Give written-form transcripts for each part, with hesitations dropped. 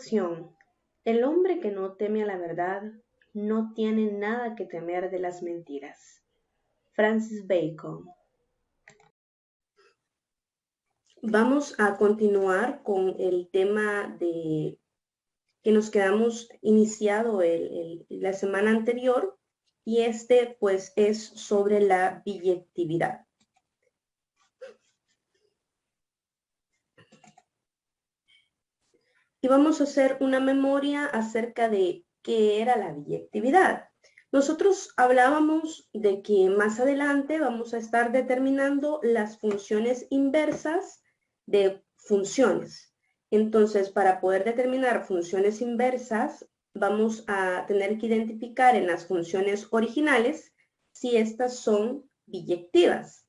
Reflexión. El hombre que no teme a la verdad no tiene nada que temer de las mentiras. Francis Bacon. Vamos a continuar con el tema que nos quedamos iniciado la semana anterior, y pues es sobre la biyectividad. Y vamos a hacer una memoria acerca de qué era la biyectividad. Nosotros hablábamos de que más adelante vamos a estar determinando las funciones inversas de funciones. Entonces, para poder determinar funciones inversas, vamos a tener que identificar en las funciones originales si estas son biyectivas.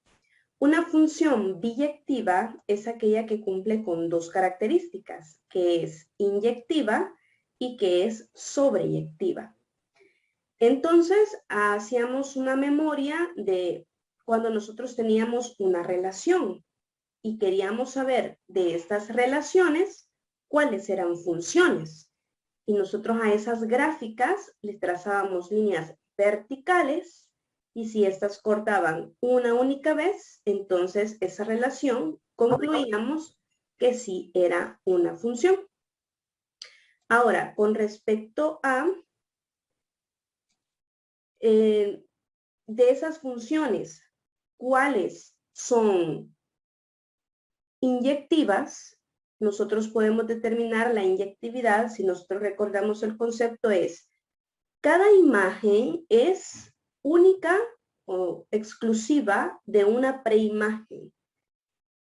Una función biyectiva es aquella que cumple con dos características, que es inyectiva y que es sobreyectiva. Entonces, hacíamos una memoria de cuando nosotros teníamos una relación y queríamos saber de estas relaciones cuáles eran funciones. Y nosotros a esas gráficas les trazábamos líneas verticales, y si estas cortaban una única vez, entonces esa relación concluíamos que sí era una función. Ahora, con respecto a de esas funciones, ¿cuáles son inyectivas? Nosotros podemos determinar la inyectividad. Si nosotros recordamos el concepto, es cada imagen es única o exclusiva de una preimagen.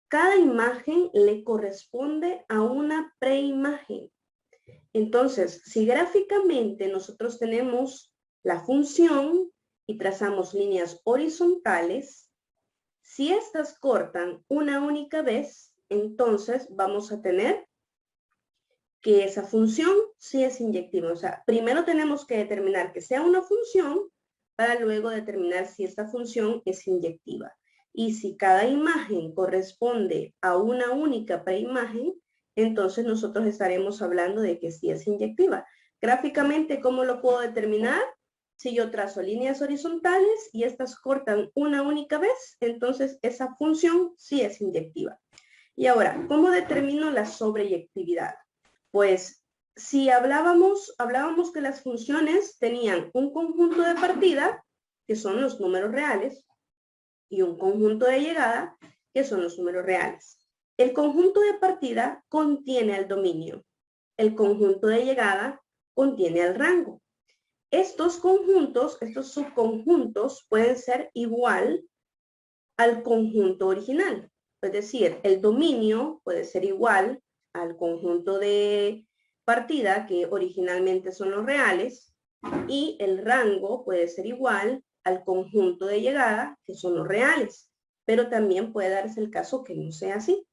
Cada imagen le corresponde a una preimagen. Entonces, si gráficamente nosotros tenemos la función y trazamos líneas horizontales, si estas cortan una única vez, entonces vamos a tener que esa función sí es inyectiva. O sea, primero tenemos que determinar que sea una función para luego determinar si esta función es inyectiva. Y si cada imagen corresponde a una única preimagen, entonces nosotros estaremos hablando de que sí es inyectiva. Gráficamente, ¿cómo lo puedo determinar? Si yo trazo líneas horizontales y estas cortan una única vez, entonces esa función sí es inyectiva. Y ahora, ¿cómo determino la sobreyectividad? Pues si hablábamos que las funciones tenían un conjunto de partida, que son los números reales, y un conjunto de llegada, que son los números reales. El conjunto de partida contiene al dominio. El conjunto de llegada contiene al rango. Estos conjuntos, estos subconjuntos, pueden ser igual al conjunto original. Es decir, el dominio puede ser igual al conjunto de partida, que originalmente son los reales, y el rango puede ser igual al conjunto de llegada, que son los reales, pero también puede darse el caso que no sea así.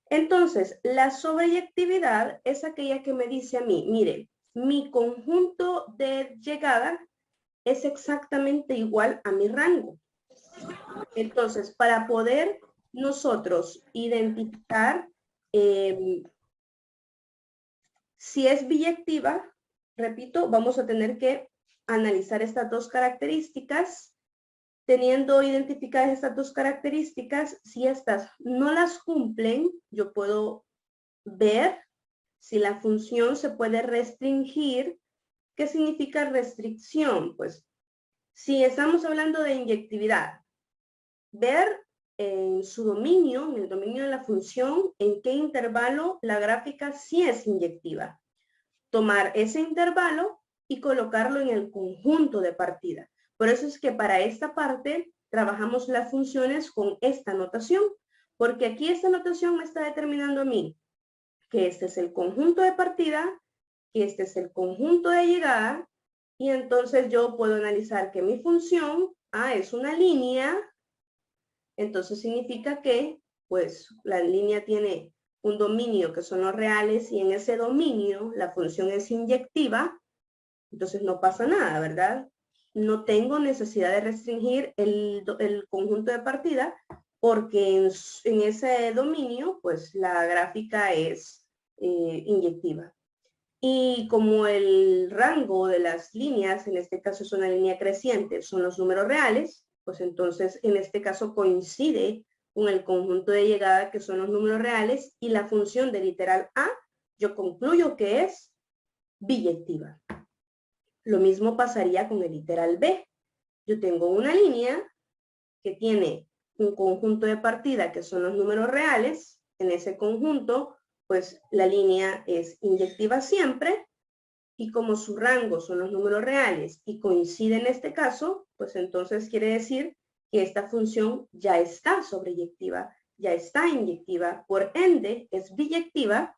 Entonces, la sobreyectividad es aquella que me dice a mí, mire, mi conjunto de llegada es exactamente igual a mi rango. Entonces, para poder nosotros identificar si es biyectiva, repito, vamos a tener que analizar estas dos características. Teniendo identificadas estas dos características, si estas no las cumplen, yo puedo ver si la función se puede restringir. ¿Qué significa restricción? Pues si estamos hablando de inyectividad, ver en su dominio, en el dominio de la función, en qué intervalo la gráfica sí es inyectiva. Tomar ese intervalo y colocarlo en el conjunto de partida. Por eso es que para esta parte trabajamos las funciones con esta notación, porque aquí esta notación me está determinando a mí que este es el conjunto de partida, que este es el conjunto de llegada, y entonces yo puedo analizar que mi función es una línea. Entonces significa que pues la línea tiene un dominio que son los reales, y en ese dominio la función es inyectiva. Entonces no pasa nada, ¿verdad? No tengo necesidad de restringir el conjunto de partida, porque en ese dominio pues la gráfica es inyectiva. Y como el rango de las líneas, en este caso es una línea creciente, son los números reales, pues entonces en este caso coincide con el conjunto de llegada que son los números reales y la función del literal A, yo concluyo que es biyectiva. Lo mismo pasaría con el literal B. Yo tengo una línea que tiene un conjunto de partida que son los números reales. En ese conjunto, pues la línea es inyectiva siempre. Y como su rango son los números reales y coincide en este caso, pues entonces quiere decir que esta función ya está sobreyectiva, ya está inyectiva, por ende es biyectiva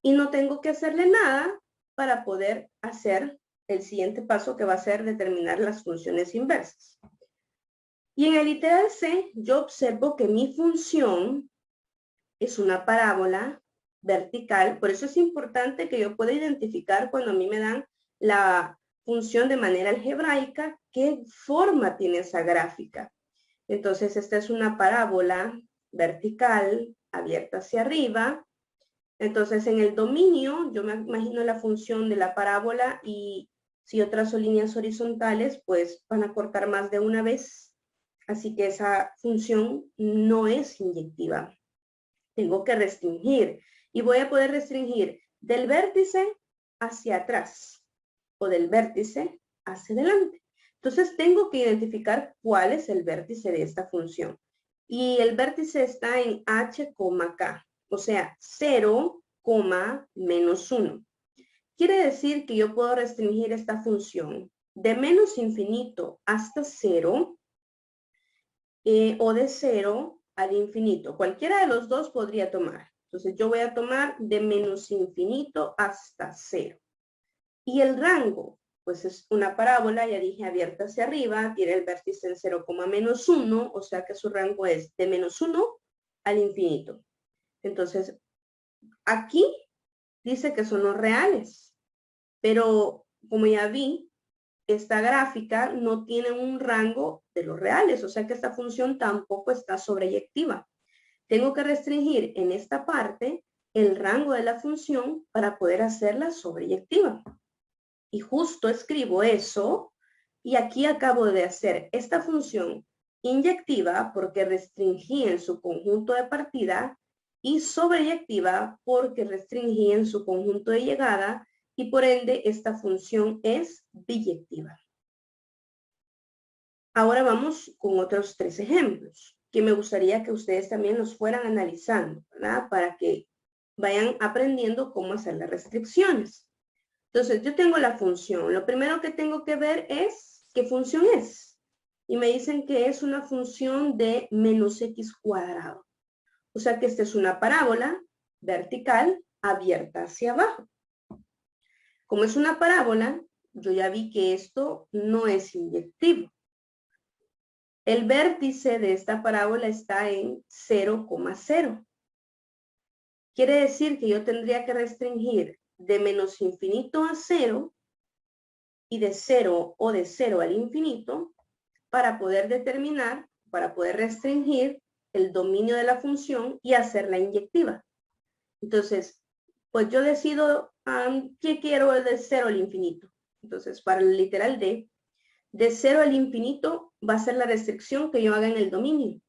y no tengo que hacerle nada para poder hacer el siguiente paso que va a ser determinar las funciones inversas. Y en el literal C, yo observo que mi función es una parábola vertical. Por eso es importante que yo pueda identificar cuando a mí me dan la función de manera algebraica, qué forma tiene esa gráfica. Entonces, esta es una parábola vertical abierta hacia arriba. Entonces, en el dominio, yo me imagino la función de la parábola y si yo trazo líneas horizontales, pues van a cortar más de una vez. Así que esa función no es inyectiva. Tengo que restringir y voy a poder restringir del vértice hacia atrás o del vértice hacia adelante. Entonces tengo que identificar cuál es el vértice de esta función. Y el vértice está en h, k, o sea, 0, menos 1. Quiere decir que yo puedo restringir esta función de menos infinito hasta 0 o de 0 al infinito. Cualquiera de los dos podría tomar. Entonces yo voy a tomar de menos infinito hasta 0. Y el rango, pues es una parábola, ya dije, abierta hacia arriba, tiene el vértice en 0, menos 1, o sea que su rango es de menos 1 al infinito. Entonces, aquí dice que son los reales, pero como ya vi, esta gráfica no tiene un rango de los reales, o sea que esta función tampoco está sobreyectiva. Tengo que restringir en esta parte el rango de la función para poder hacerla sobreyectiva. Y justo escribo eso y aquí acabo de hacer esta función inyectiva porque restringí en su conjunto de partida y sobreyectiva porque restringí en su conjunto de llegada y por ende esta función es biyectiva. Ahora vamos con otros 3 ejemplos que me gustaría que ustedes también los fueran analizando, ¿verdad? Para que vayan aprendiendo cómo hacer las restricciones. Entonces, yo tengo la función. Lo primero que tengo que ver es qué función es. Y me dicen que es una función de menos x cuadrado. O sea que esta es una parábola vertical abierta hacia abajo. Como es una parábola, yo ya vi que esto no es inyectivo. El vértice de esta parábola está en 0,0. Quiere decir que yo tendría que restringir de menos infinito a 0 y de 0 o de 0 al infinito para poder determinar, para poder restringir el dominio de la función y hacerla inyectiva. Entonces, pues yo decido qué quiero de 0 al infinito. Entonces, para el literal de 0 al infinito va a ser la restricción que yo haga en el dominio.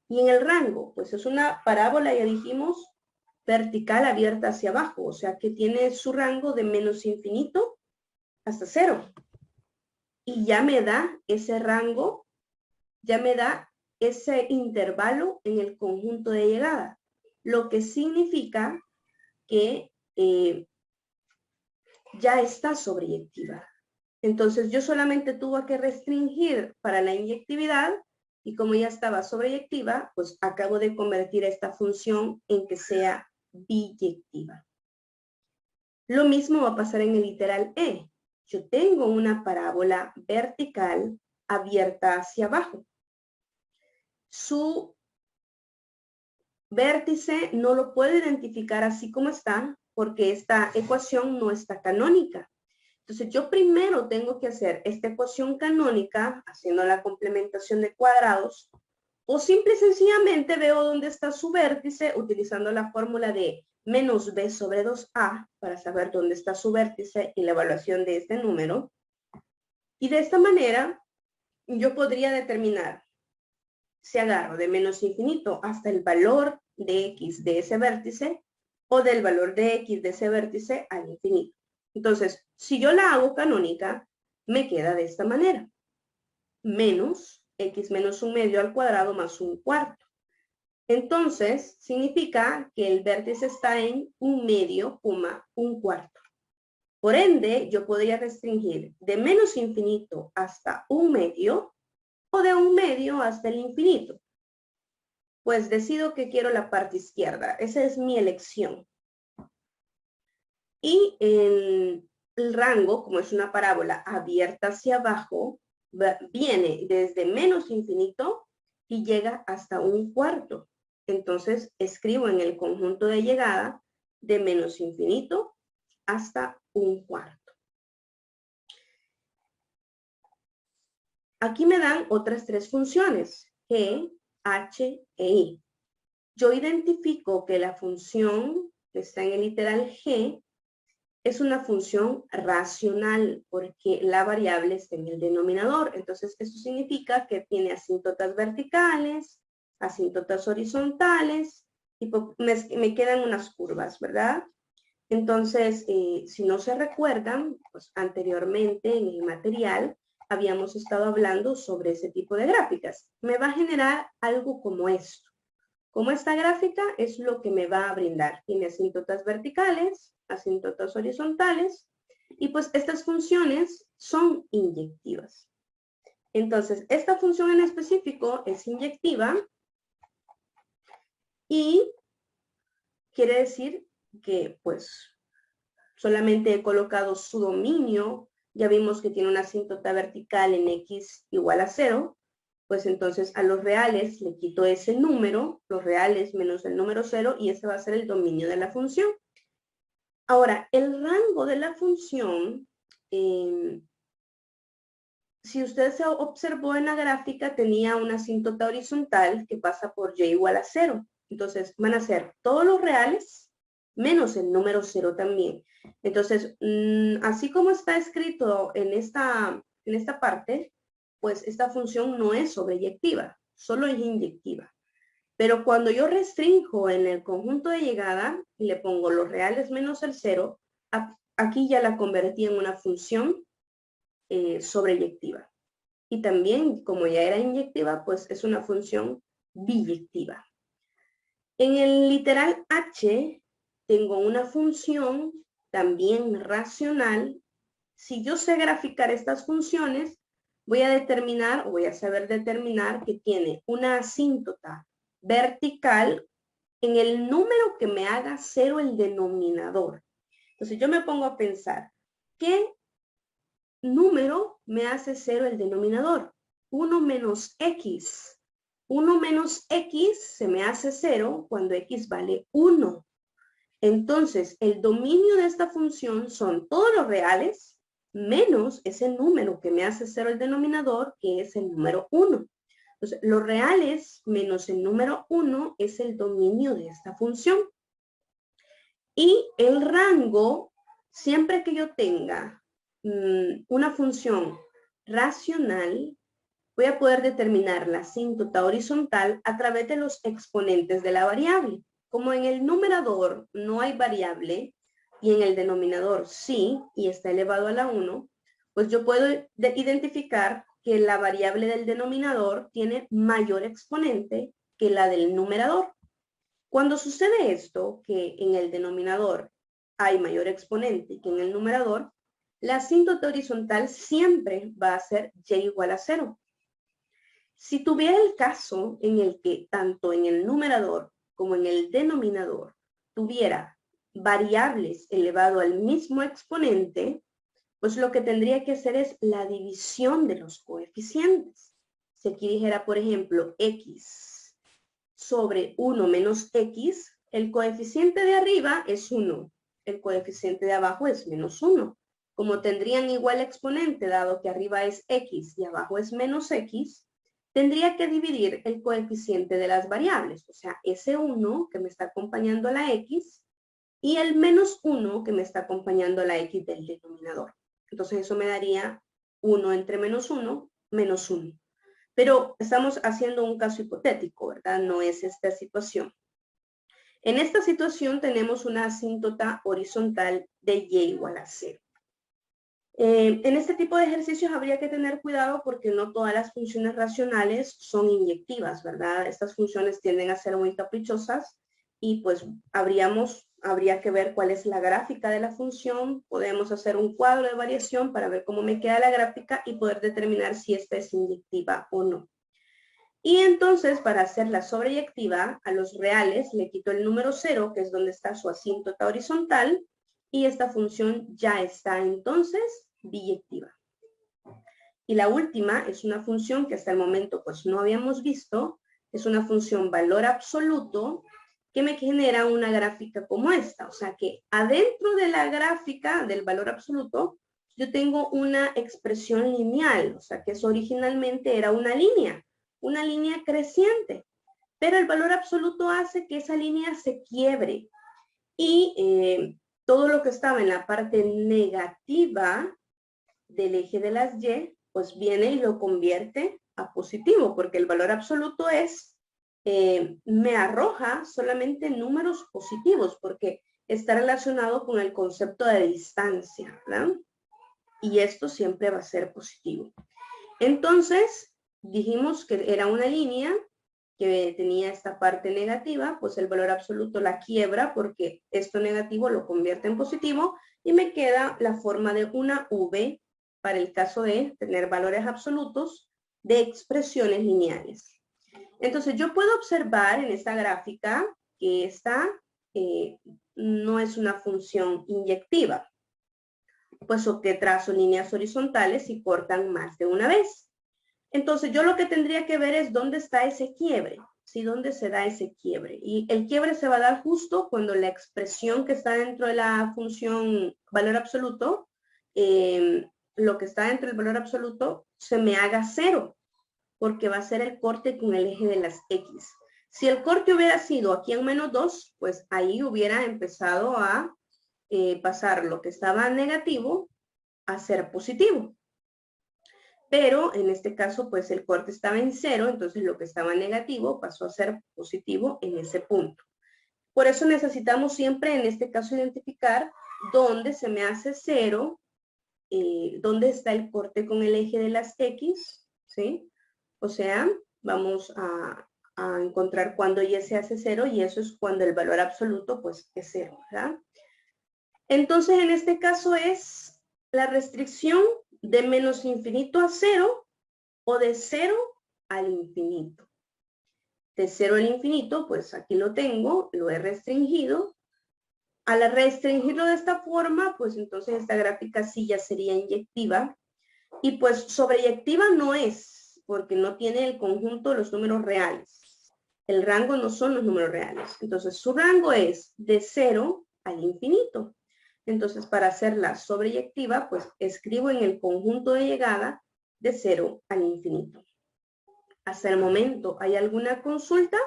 Y en el rango, pues es una parábola, ya dijimos, vertical abierta hacia abajo, o sea que tiene su rango de menos infinito hasta 0. Y ya me da ese rango, ya me da ese intervalo en el conjunto de llegada, lo que significa que ya está sobreyectiva. Entonces yo solamente tuve que restringir para la inyectividad y como ya estaba sobreyectiva, pues acabo de convertir esta función en que sea biyectiva. Lo mismo va a pasar en el literal E. Yo tengo una parábola vertical abierta hacia abajo. Su vértice no lo puedo identificar así como está porque esta ecuación no está canónica. Entonces yo primero tengo que hacer esta ecuación canónica haciendo la complementación de cuadrados o simple y sencillamente veo dónde está su vértice utilizando la fórmula de menos b sobre 2a para saber dónde está su vértice y la evaluación de este número. Y de esta manera yo podría determinar si agarro de menos infinito hasta el valor de x de ese vértice o del valor de x de ese vértice al infinito. Entonces, si yo la hago canónica, me queda de esta manera. Menos x menos 1/2 al cuadrado más 1/4. Entonces, significa que el vértice está en 1/2, 1/4. Por ende, yo podría restringir de menos infinito hasta 1/2 o de 1/2 hasta el infinito. Pues decido que quiero la parte izquierda. Esa es mi elección. Y en el rango, como es una parábola abierta hacia abajo, viene desde menos infinito y llega hasta 1/4. Entonces, escribo en el conjunto de llegada de menos infinito hasta 1/4. Aquí me dan otras 3 funciones, G, H e I. Yo identifico que la función que está en el literal G es una función racional porque la variable está en el denominador. Entonces, eso significa que tiene asíntotas verticales, asíntotas horizontales y me quedan unas curvas, ¿verdad? Entonces, si no se recuerdan, pues anteriormente en el material habíamos estado hablando sobre ese tipo de gráficas. Me va a generar algo como esto. Como esta gráfica es lo que me va a brindar. Tiene asíntotas verticales, asíntotas horizontales, y pues estas funciones son inyectivas. Entonces, esta función en específico es inyectiva y quiere decir que pues solamente he colocado su dominio. Ya vimos que tiene una asíntota vertical en x igual a 0. Pues entonces a los reales le quito ese número, los reales menos el número 0, y ese va a ser el dominio de la función. Ahora, el rango de la función, si usted se observó en la gráfica, tenía una asíntota horizontal que pasa por y igual a 0. Entonces van a ser todos los reales menos el número 0 también. Entonces, así como está escrito en esta parte, pues esta función no es sobreyectiva, solo es inyectiva. Pero cuando yo restringo en el conjunto de llegada y le pongo los reales menos el 0, aquí ya la convertí en una función sobreyectiva. Y también, como ya era inyectiva, pues es una función biyectiva. En el literal H tengo una función también racional. Si yo sé graficar estas funciones, voy a determinar o voy a saber determinar que tiene una asíntota vertical en el número que me haga 0 el denominador. Entonces yo me pongo a pensar, ¿qué número me hace 0 el denominador? 1 menos x. 1 menos x se me hace 0 cuando x vale 1. Entonces, el dominio de esta función son todos los reales menos ese número que me hace 0 el denominador, que es el número 1. Entonces, los reales menos el número 1 es el dominio de esta función. Y el rango, siempre que yo tenga una función racional, voy a poder determinar la asíntota horizontal a través de los exponentes de la variable. Como en el numerador no hay variable y en el denominador sí, y está elevado a la 1, pues yo puedo identificar que la variable del denominador tiene mayor exponente que la del numerador. Cuando sucede esto, que en el denominador hay mayor exponente que en el numerador, la asíntota horizontal siempre va a ser y igual a 0. Si tuviera el caso en el que tanto en el numerador como en el denominador tuviera variables elevado al mismo exponente, pues lo que tendría que hacer es la división de los coeficientes. Si aquí dijera, por ejemplo, x sobre 1 menos x, el coeficiente de arriba es 1, el coeficiente de abajo es menos 1. Como tendrían igual exponente, dado que arriba es x y abajo es menos x, tendría que dividir el coeficiente de las variables, o sea, ese 1 que me está acompañando a la x, y el -1 que me está acompañando la x del denominador. Entonces eso me daría 1 entre -1, -1. Pero estamos haciendo un caso hipotético, ¿verdad? No es esta situación. En esta situación tenemos una asíntota horizontal de y igual a 0. En este tipo de ejercicios habría que tener cuidado porque no todas las funciones racionales son inyectivas, ¿verdad? Estas funciones tienden a ser muy caprichosas y pues habría que ver cuál es la gráfica de la función. Podemos hacer un cuadro de variación para ver cómo me queda la gráfica y poder determinar si esta es inyectiva o no. Y entonces, para hacer la sobreyectiva, a los reales le quito el número 0, que es donde está su asíntota horizontal, y esta función ya está entonces biyectiva. Y la última es una función que hasta el momento pues no habíamos visto, es una función valor absoluto que me genera una gráfica como esta. O sea que adentro de la gráfica del valor absoluto, yo tengo una expresión lineal, o sea que eso originalmente era una línea creciente, pero el valor absoluto hace que esa línea se quiebre y todo lo que estaba en la parte negativa del eje de las y, pues viene y lo convierte a positivo, porque el valor absoluto me arroja solamente números positivos, porque está relacionado con el concepto de distancia, ¿verdad? Y esto siempre va a ser positivo. Entonces, dijimos que era una línea que tenía esta parte negativa, pues el valor absoluto la quiebra porque esto negativo lo convierte en positivo y me queda la forma de una V para el caso de tener valores absolutos de expresiones lineales. Entonces yo puedo observar en esta gráfica que esta no es una función inyectiva, puesto que trazo líneas horizontales y cortan más de una vez. Entonces yo lo que tendría que ver es dónde está ese quiebre, ¿sí? ¿Dónde se da ese quiebre? Y el quiebre se va a dar justo cuando la expresión que está dentro de la función valor absoluto, lo que está dentro del valor absoluto, se me haga 0, porque va a ser el corte con el eje de las X. Si el corte hubiera sido aquí en -2, pues ahí hubiera empezado a pasar lo que estaba negativo a ser positivo. Pero en este caso, pues el corte estaba en 0, entonces lo que estaba negativo pasó a ser positivo en ese punto. Por eso necesitamos siempre, en este caso, identificar dónde se me hace 0, dónde está el corte con el eje de las X, ¿sí? O sea, vamos a encontrar cuando y se hace 0 y eso es cuando el valor absoluto, pues, es 0, ¿verdad? Entonces, en este caso es la restricción de menos infinito a 0 o de 0 al infinito. De 0 al infinito, pues aquí lo tengo, lo he restringido. Al restringirlo de esta forma, pues entonces esta gráfica sí ya sería inyectiva. Y pues sobreyectiva no es, porque no tiene el conjunto de los números reales. El rango no son los números reales. Entonces su rango es de 0 al infinito. Entonces para hacerla sobreyectiva, pues escribo en el conjunto de llegada de 0 al infinito. Hasta el momento, ¿hay alguna consulta?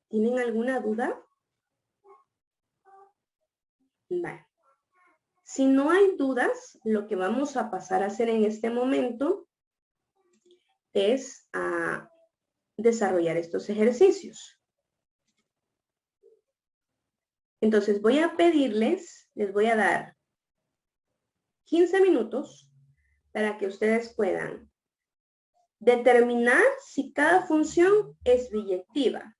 ¿Tienen alguna duda? Vale. Si no hay dudas, lo que vamos a pasar a hacer en este momento es a desarrollar estos ejercicios. Entonces voy a pedirles, les voy a dar 15 minutos para que ustedes puedan determinar si cada función es biyectiva.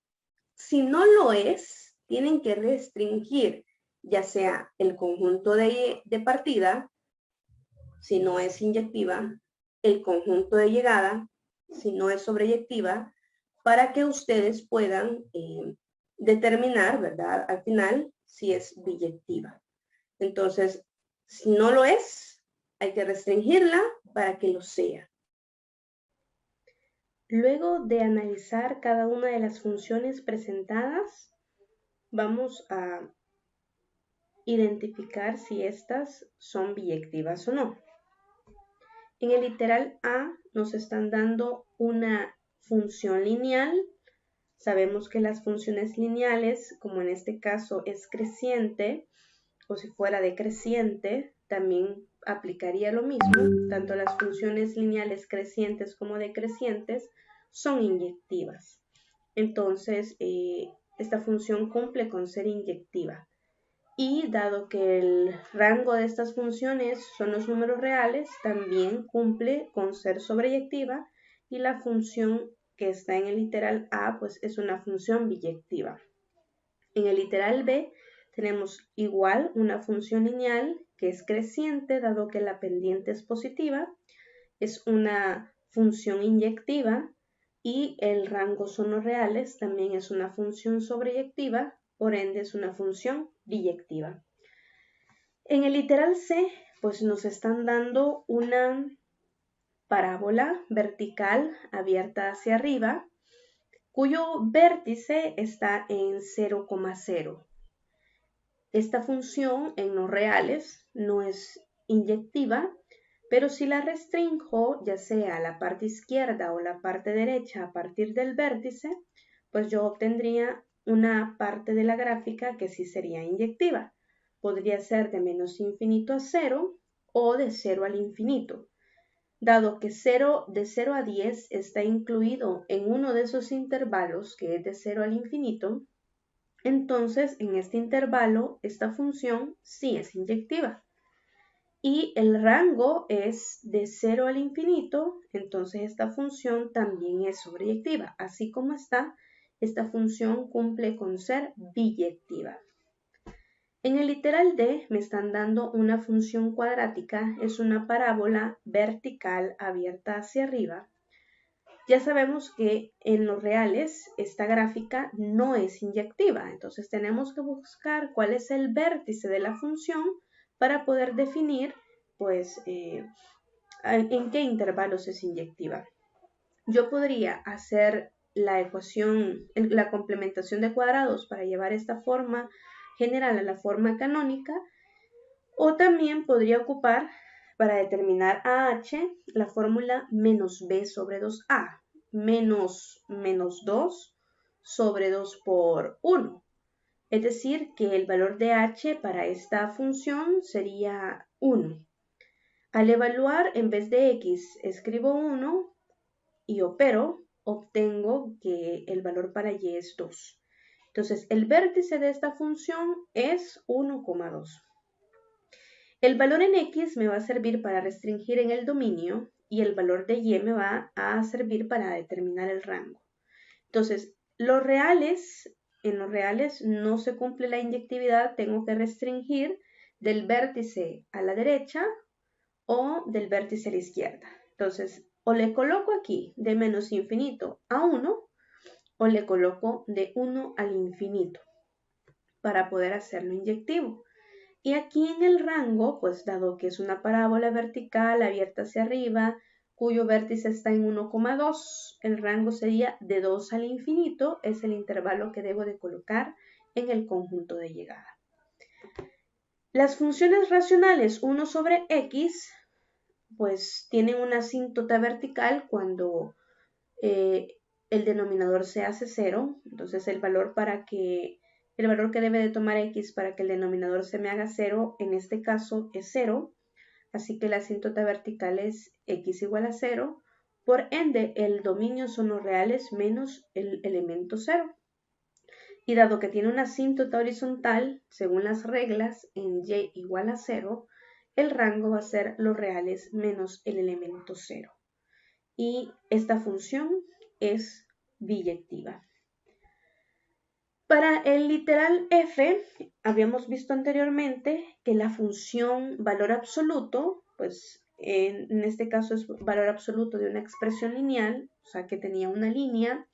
Si no lo es, tienen que restringir ya sea el conjunto de partida, si no es inyectiva, el conjunto de llegada, si no es sobreyectiva, para que ustedes puedan determinar, ¿verdad? Al final, si es biyectiva. Entonces, si no lo es, hay que restringirla para que lo sea. Luego de analizar cada una de las funciones presentadas, vamos a identificar si estas son biyectivas o no. En el literal A nos están dando una función lineal. Sabemos que las funciones lineales, como en este caso es creciente, o si fuera decreciente, también aplicaría lo mismo. Tanto las funciones lineales crecientes como decrecientes son inyectivas. Entonces, esta función cumple con ser inyectiva. Y dado que el rango de estas funciones son los números reales, también cumple con ser sobreyectiva, y la función que está en el literal A pues es una función biyectiva. En el literal B tenemos igual una función lineal que es creciente, dado que la pendiente es positiva, es una función inyectiva, y el rango son los reales, también es una función sobreyectiva, por ende es una función biyectiva. En el literal C, pues nos están dando una parábola vertical abierta hacia arriba, cuyo vértice está en 0,0. Esta función en los reales no es inyectiva, pero si la restrinjo, ya sea a la parte izquierda o la parte derecha a partir del vértice, pues yo obtendría una parte de la gráfica que sí sería inyectiva. Podría ser de menos infinito a 0 o de 0 al infinito. Dado que de 0 a 10 está incluido en uno de esos intervalos que es de 0 al infinito, entonces en este intervalo esta función sí es inyectiva. Y el rango es de 0 al infinito, entonces esta función también es sobreyectiva. Así como está, esta función cumple con ser biyectiva. En el literal D me están dando una función cuadrática, es una parábola vertical abierta hacia arriba. Ya sabemos que en los reales esta gráfica no es inyectiva, entonces tenemos que buscar cuál es el vértice de la función para poder definir pues en qué intervalos es inyectiva. Yo podría hacer la ecuación, la complementación de cuadrados para llevar esta forma general a la forma canónica, o también podría ocupar para determinar AH la fórmula menos B sobre 2A, menos 2 sobre 2 por 1. Es decir, que el valor de H para esta función sería 1. Al evaluar, en vez de X, escribo 1 y opero, obtengo que el valor para Y es 2. Entonces, el vértice de esta función es 1,2. El valor en X me va a servir para restringir en el dominio y el valor de Y me va a servir para determinar el rango. Entonces, en los reales no se cumple la inyectividad, tengo que restringir del vértice a la derecha o del vértice a la izquierda. Entonces, o le coloco aquí de menos infinito a 1 o le coloco de 1 al infinito para poder hacerlo inyectivo. Y aquí en el rango, pues dado que es una parábola vertical abierta hacia arriba, cuyo vértice está en 1,2, el rango sería de 2 al infinito, es el intervalo que debo de colocar en el conjunto de llegada. Las funciones racionales 1 sobre x, pues tienen una asíntota vertical cuando el denominador se hace 0, entonces el valor que debe de tomar x para que el denominador se me haga 0, en este caso es 0, así que la asíntota vertical es x igual a 0, por ende el dominio son los reales menos el elemento 0. Y dado que tiene una asíntota horizontal, según las reglas, en y igual a 0, el rango va a ser los reales menos el elemento 0. Y esta función es biyectiva. Para el literal f, habíamos visto anteriormente que la función valor absoluto, pues en este caso es valor absoluto de una expresión lineal, o sea que tenía una línea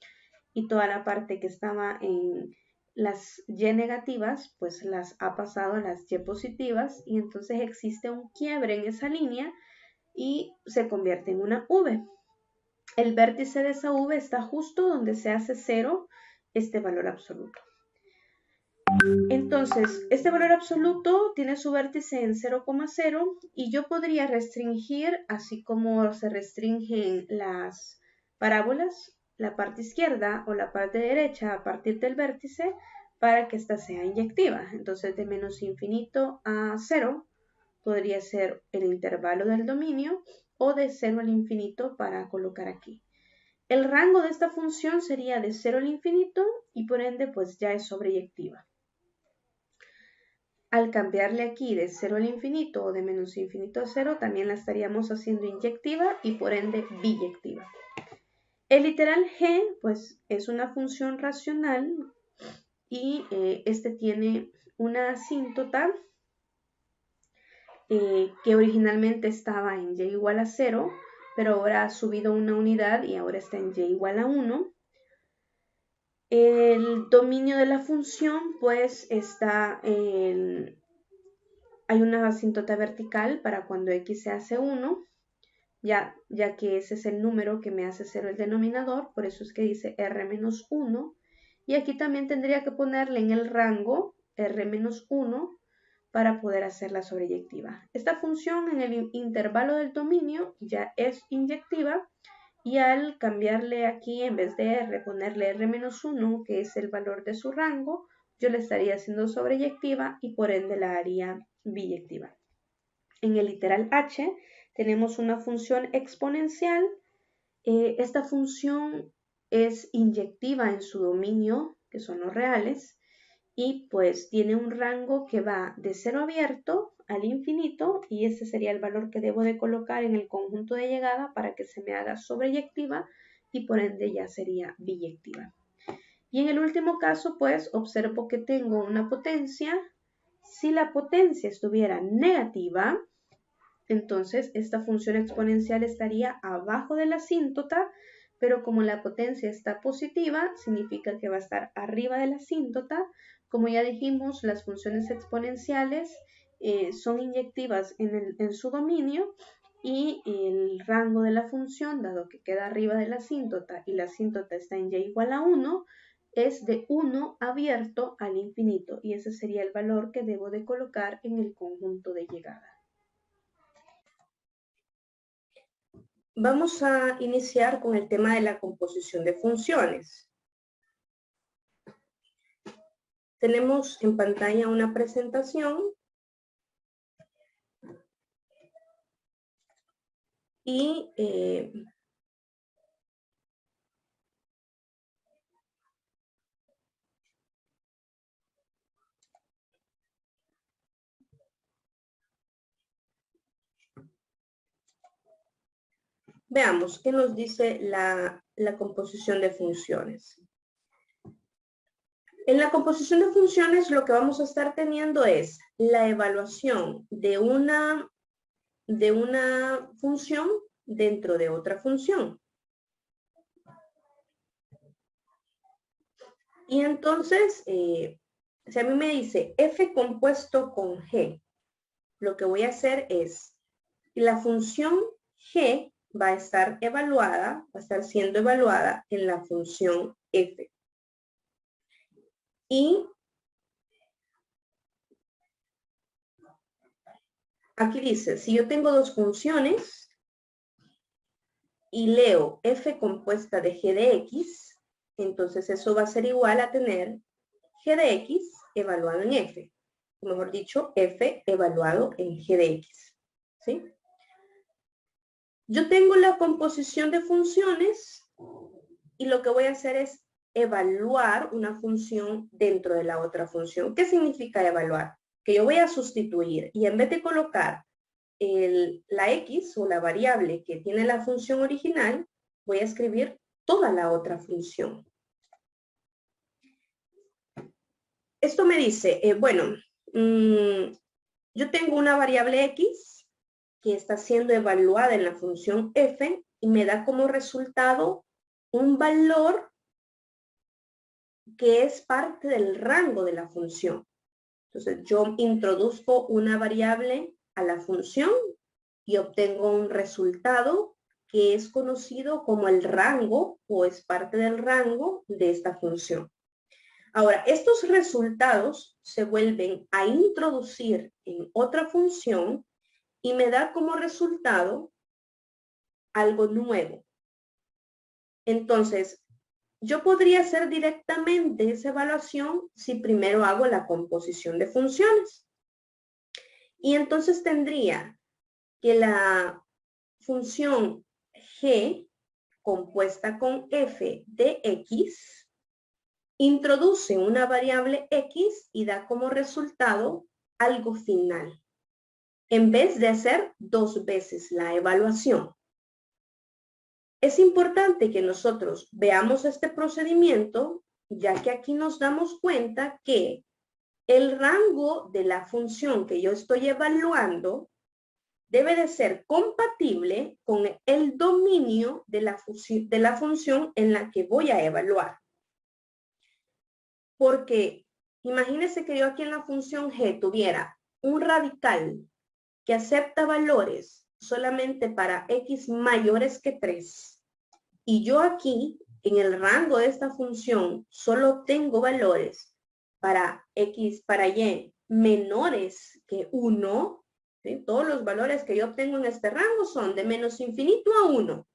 y toda la parte que estaba en las y negativas, pues las ha pasado a las y positivas, y entonces existe un quiebre en esa línea y se convierte en una v. El vértice de esa v está justo donde se hace 0 este valor absoluto. Entonces, este valor absoluto tiene su vértice en 0,0 y yo podría restringir, así como se restringen las parábolas, la parte izquierda o la parte derecha a partir del vértice para que ésta sea inyectiva. Entonces, de menos infinito a 0 podría ser el intervalo del dominio o de 0 al infinito para colocar aquí. El rango de esta función sería de 0 al infinito y por ende pues ya es sobreyectiva. Al cambiarle aquí de 0 al infinito o de menos infinito a 0 también la estaríamos haciendo inyectiva y por ende biyectiva. El literal g pues es una función racional y este tiene una asíntota que originalmente estaba en y igual a 0, pero ahora ha subido una unidad y ahora está en y igual a 1. El dominio de la función pues está en... Hay una asíntota vertical para cuando x se hace 1, ya que ese es el número que me hace 0 el denominador, por eso es que dice r menos 1. Y aquí también tendría que ponerle en el rango r menos 1 para poder hacer la sobreyectiva. Esta función en el intervalo del dominio ya es inyectiva y al cambiarle aquí en vez de r, ponerle r menos 1, que es el valor de su rango, yo le estaría haciendo sobreyectiva y por ende la haría biyectiva. En el literal h tenemos una función exponencial. Esta función es inyectiva en su dominio, que son los reales, y pues tiene un rango que va de 0 abierto al infinito y ese sería el valor que debo de colocar en el conjunto de llegada para que se me haga sobreyectiva y por ende ya sería biyectiva. Y en el último caso pues observo que tengo una potencia. Si la potencia estuviera negativa, entonces esta función exponencial estaría abajo de la asíntota, pero como la potencia está positiva, significa que va a estar arriba de la asíntota. Como ya dijimos, las funciones exponenciales son inyectivas en su dominio y el rango de la función, dado que queda arriba de la asíntota y la asíntota está en y igual a 1, es de 1 abierto al infinito y ese sería el valor que debo de colocar en el conjunto de llegada. Vamos a iniciar con el tema de la composición de funciones. Tenemos en pantalla una presentación y veamos qué nos dice la composición de funciones. En la composición de funciones lo que vamos a estar teniendo es la evaluación de una función dentro de otra función. Y entonces, si a mí me dice f compuesto con g, lo que voy a hacer es, la función g va a estar evaluada, va a estar siendo evaluada en la función f. Y aquí dice, si yo tengo dos funciones y leo f compuesta de g de x, entonces eso va a ser igual a tener g de x evaluado en f. O mejor dicho, f evaluado en g de x. ¿Sí? Yo tengo la composición de funciones y lo que voy a hacer es evaluar una función dentro de la otra función. ¿Qué significa evaluar? Que yo voy a sustituir y en vez de colocar la x o la variable que tiene la función original, voy a escribir toda la otra función. Esto me dice, bueno, yo tengo una variable x que está siendo evaluada en la función f y me da como resultado un valor que es parte del rango de la función. Entonces yo introduzco una variable a la función y obtengo un resultado que es conocido como el rango o es parte del rango de esta función. Ahora, estos resultados se vuelven a introducir en otra función y me da como resultado algo nuevo. Entonces, yo podría hacer directamente esa evaluación si primero hago la composición de funciones. Y entonces tendría que la función g compuesta con f de x introduce una variable x y da como resultado algo final, en vez de hacer 2 veces la evaluación. Es importante que nosotros veamos este procedimiento, ya que aquí nos damos cuenta que el rango de la función que yo estoy evaluando debe de ser compatible con el dominio de la función en la que voy a evaluar. Porque imagínense que yo aquí en la función g tuviera un radical que acepta valores solamente para x mayores que 3. Y yo aquí, en el rango de esta función, solo tengo valores para x, para y menores que 1. ¿Sí? Todos los valores que yo obtengo en este rango son de menos infinito a 1.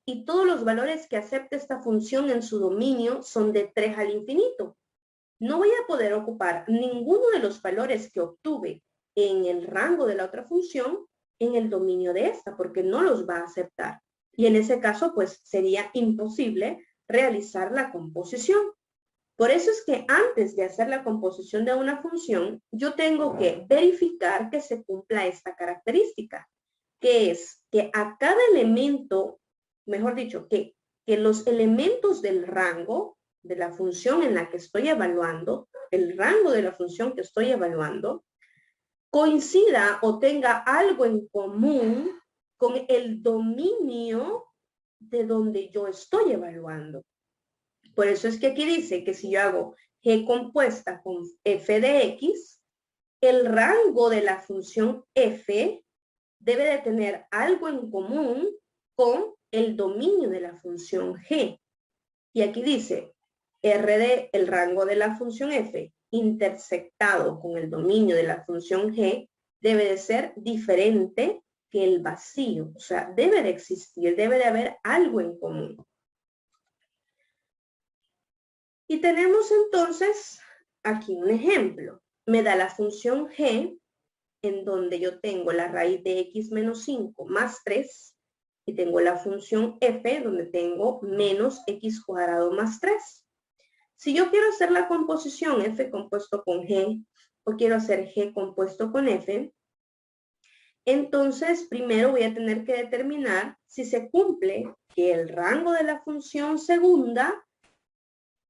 Y todos los valores que acepta esta función en su dominio son de 3 al infinito. No voy a poder ocupar ninguno de los valores que obtuve en el rango de la otra función en el dominio de esta, porque no los va a aceptar. Y en ese caso, pues sería imposible realizar la composición. Por eso es que antes de hacer la composición de una función, yo tengo que verificar que se cumpla esta característica, que es que a cada elemento, mejor dicho, que los elementos del rango de la función en la que estoy evaluando, el rango de la función que estoy evaluando, coincida o tenga algo en común con el dominio de donde yo estoy evaluando. Por eso es que aquí dice que si yo hago g compuesta con f de x, el rango de la función f debe de tener algo en común con el dominio de la función g. Y aquí dice, R el rango de la función f intersectado con el dominio de la función g debe de ser diferente que el vacío. O sea, debe de existir, debe de haber algo en común. Y tenemos entonces aquí un ejemplo. Me da la función g en donde yo tengo la raíz de x menos 5 más 3 y tengo la función f donde tengo menos x cuadrado más 3. Si yo quiero hacer la composición f compuesto con g o quiero hacer g compuesto con f, entonces primero voy a tener que determinar si se cumple que el rango de la función segunda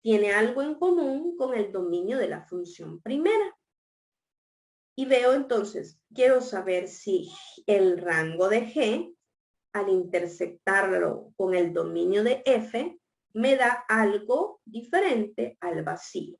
tiene algo en común con el dominio de la función primera. Y veo entonces, quiero saber si el rango de g, al intersectarlo con el dominio de f, me da algo diferente al vacío.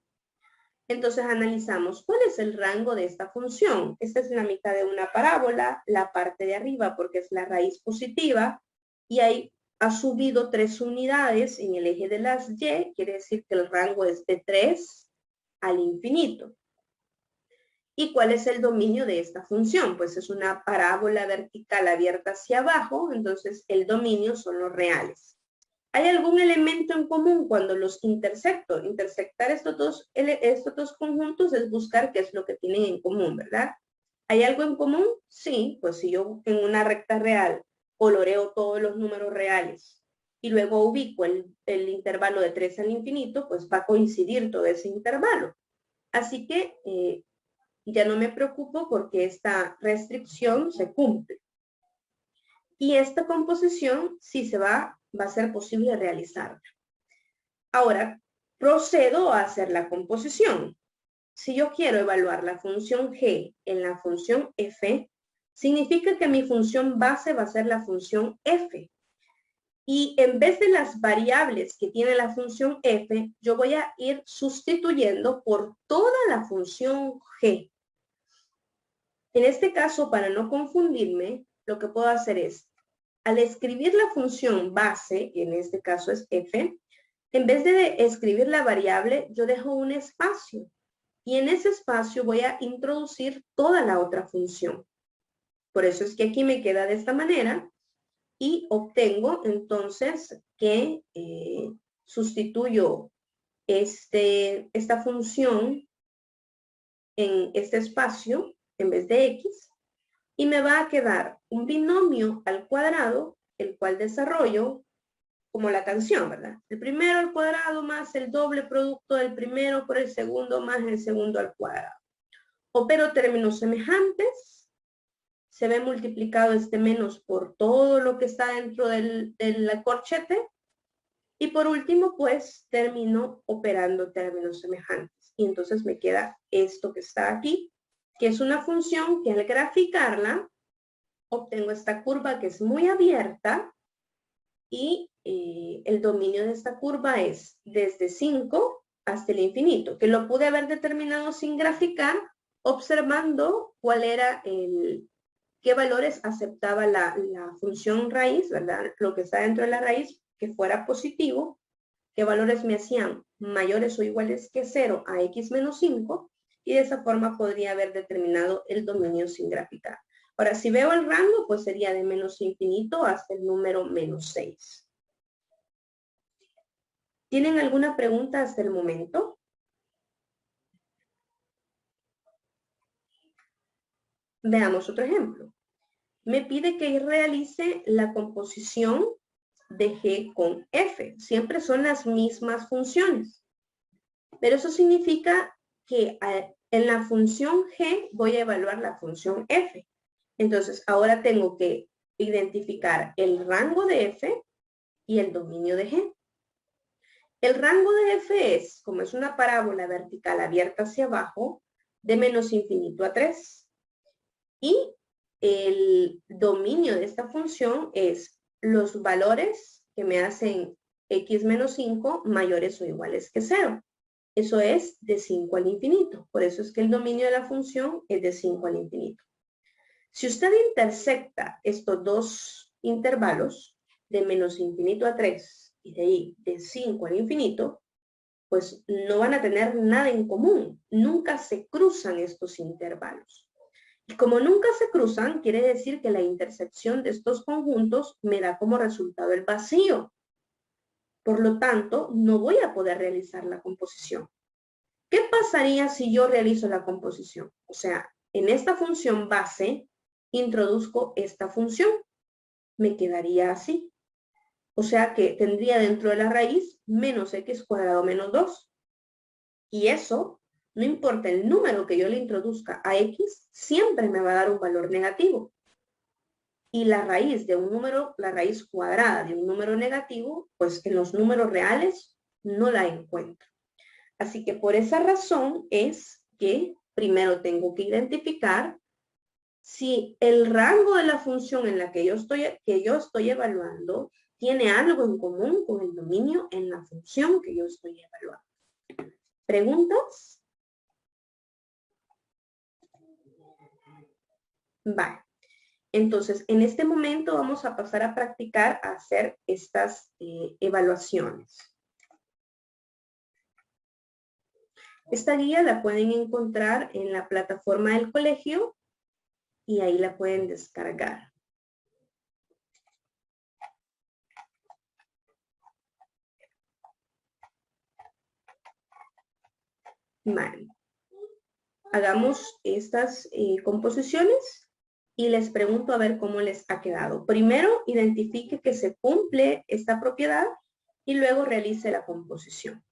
Entonces analizamos cuál es el rango de esta función. Esta es la mitad de una parábola, la parte de arriba porque es la raíz positiva y ahí ha subido 3 unidades en el eje de las y, quiere decir que el rango es de 3 al infinito. ¿Y cuál es el dominio de esta función? Pues es una parábola vertical abierta hacia abajo, entonces el dominio son los reales. ¿Hay algún elemento en común cuando los intersecto? Intersectar estos dos conjuntos es buscar qué es lo que tienen en común, ¿verdad? ¿Hay algo en común? Sí, pues si yo en una recta real coloreo todos los números reales y luego ubico el intervalo de 3 al infinito, pues va a coincidir todo ese intervalo. Así que ya no me preocupo porque esta restricción se cumple. Y esta composición sí va a ser posible realizarla. Ahora, procedo a hacer la composición. Si yo quiero evaluar la función g en la función f, significa que mi función base va a ser la función f. Y en vez de las variables que tiene la función f, yo voy a ir sustituyendo por toda la función g. En este caso, para no confundirme, lo que puedo hacer es, al escribir la función base, que en este caso es f, en vez de escribir la variable, yo dejo un espacio. Y en ese espacio voy a introducir toda la otra función. Por eso es que aquí me queda de esta manera y obtengo entonces que sustituyo esta función en este espacio en vez de x y me va a quedar un binomio al cuadrado, el cual desarrollo como la canción, ¿verdad? El primero al cuadrado más el doble producto del primero por el segundo más el segundo al cuadrado. Opero términos semejantes. Se ve multiplicado este menos por todo lo que está dentro del corchete. Y por último, pues, termino operando términos semejantes. Y entonces me queda esto que está aquí, que es una función que al graficarla, obtengo esta curva que es muy abierta y el dominio de esta curva es desde 5 hasta el infinito, que lo pude haber determinado sin graficar, observando cuál era qué valores aceptaba la función raíz, ¿verdad? Lo que está dentro de la raíz, que fuera positivo, qué valores me hacían mayores o iguales que 0 a x menos 5, y de esa forma podría haber determinado el dominio sin graficar. Ahora, si veo el rango, pues sería de menos infinito hasta el número menos 6. ¿Tienen alguna pregunta hasta el momento? Veamos otro ejemplo. Me pide que realice la composición de G con F. Siempre son las mismas funciones. Pero eso significa que en la función G voy a evaluar la función F. Entonces, ahora tengo que identificar el rango de F y el dominio de G. El rango de F es, como es una parábola vertical abierta hacia abajo, de menos infinito a 3. Y el dominio de esta función es los valores que me hacen x menos 5 mayores o iguales que 0. Eso es de 5 al infinito. Por eso es que el dominio de la función es de 5 al infinito. Si usted intersecta estos dos intervalos, de menos infinito a 3 y de ahí de 5 al infinito, pues no van a tener nada en común. Nunca se cruzan estos intervalos. Y como nunca se cruzan, quiere decir que la intersección de estos conjuntos me da como resultado el vacío. Por lo tanto, no voy a poder realizar la composición. ¿Qué pasaría si yo realizo la composición? O sea, en esta función base, introduzco esta función. Me quedaría así. O sea que tendría dentro de la raíz menos x cuadrado menos 2. Y eso, no importa el número que yo le introduzca a x, siempre me va a dar un valor negativo. Y la raíz de un número, la raíz cuadrada de un número negativo, pues en los números reales no la encuentro. Así que por esa razón es que primero tengo que identificar si el rango de la función en la que yo estoy evaluando tiene algo en común con el dominio en la función que yo estoy evaluando. ¿Preguntas? Vale. Entonces, en este momento vamos a pasar a practicar a hacer estas evaluaciones. Esta guía la pueden encontrar en la plataforma del colegio y ahí la pueden descargar. Vale. Hagamos estas composiciones y les pregunto a ver cómo les ha quedado. Primero, identifique que se cumple esta propiedad y luego realice la composición.